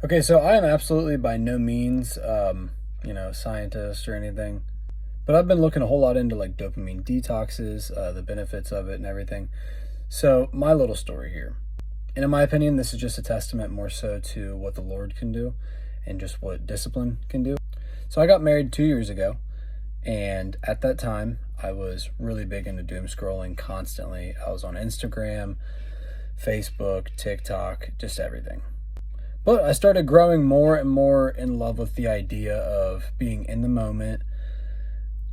Okay, so I am absolutely by no means, scientist or anything, but I've been looking a whole lot into like dopamine detoxes, the benefits of it, and everything. So my little story here, and in my opinion, this is just a testament more so to what the Lord can do, and just what discipline can do. So I got married 2 years ago, and at that time, I was really big into doom scrolling constantly. I was on Instagram, Facebook, TikTok, just everything. But I started growing more and more in love with the idea of being in the moment,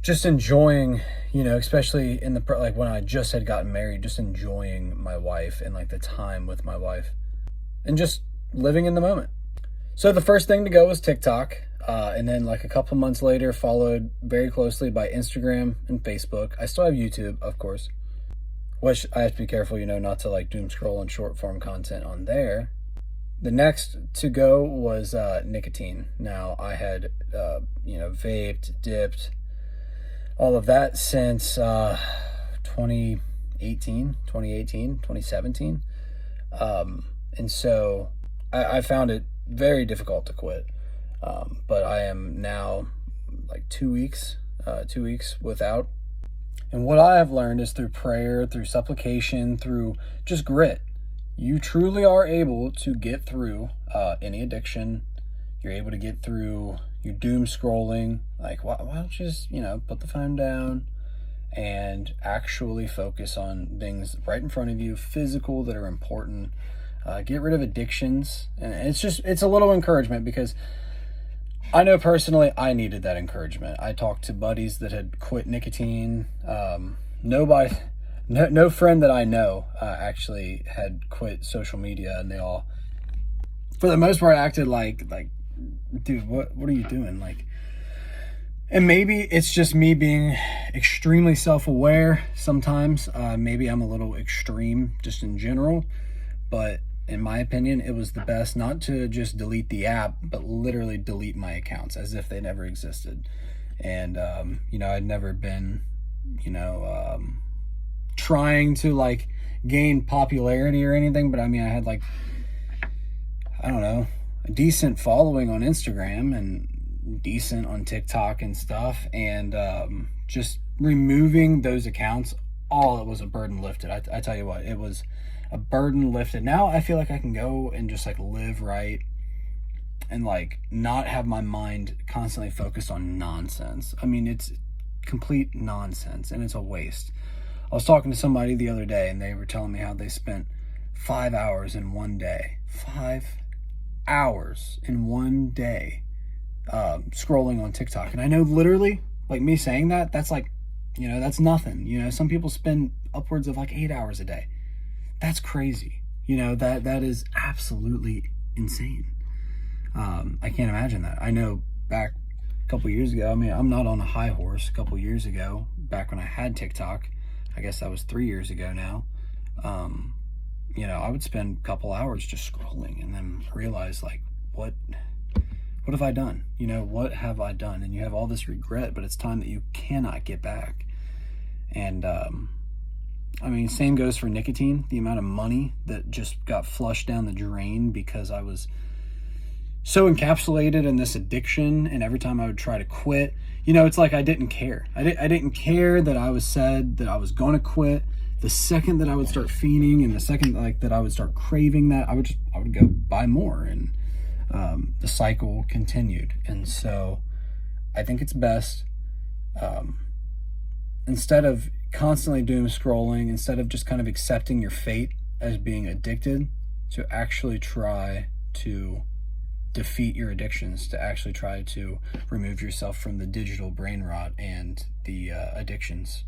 just enjoying, especially in like when I just had gotten married, just enjoying my wife and like the time with my wife and just living in the moment. So the first thing to go was TikTok. And then like a couple months later, followed very closely by Instagram and Facebook. I still have YouTube, of course, which I have to be careful, not to like doom scroll and short form content on there. The next to go was nicotine. Now, I had, vaped, dipped, all of that since 2017. And so I found it very difficult to quit. But I am now like 2 weeks without. And what I have learned is through prayer, through supplication, through just grit. You truly are able to get through any addiction. You're able to get through your doom scrolling. Like, why don't you just, put the phone down and actually focus on things right in front of you, physical, that are important. Get rid of addictions. And it's a little encouragement because I know personally I needed that encouragement. I talked to buddies that had quit nicotine. No friend that I know actually had quit social media, and they all, for the most part, acted like, dude, what are you doing? Like, and maybe it's just me being extremely self-aware sometimes. Maybe I'm a little extreme just in general, but in my opinion, it was the best not to just delete the app, but literally delete my accounts as if they never existed. And, I'd never been, trying to like gain popularity or anything, but I mean, I had like, I don't know, a decent following on Instagram and decent on TikTok and stuff. And just removing those accounts, it was a burden lifted. I tell you what, it was a burden lifted. Now I feel like I can go and just like live right and like not have my mind constantly focused on nonsense. I mean, it's complete nonsense and it's a waste. I was talking to somebody the other day and they were telling me how they spent 5 hours in one day. 5 hours in one day scrolling on TikTok. And I know literally, like me saying that, that's like, that's nothing. Some people spend upwards of like 8 hours a day. That's crazy. That is absolutely insane. I can't imagine that. I know back a couple years ago, I mean, I'm not on a high horse. A couple years ago, back when I had TikTok, I guess that was 3 years ago now. I would spend a couple hours just scrolling and then realize like, what have I done? What have I done? And you have all this regret, but it's time that you cannot get back. And, same goes for nicotine, the amount of money that just got flushed down the drain because I was so encapsulated in this addiction. And every time I would try to quit, it's like I didn't care. I didn't care that I was said that I was going to quit. The second that I would start fiending and the second that I would start craving that, I would go buy more. And the cycle continued. And so I think it's best, instead of constantly doom scrolling, instead of just kind of accepting your fate as being addicted, to actually try to defeat your addictions, to actually try to remove yourself from the digital brain rot and the addictions.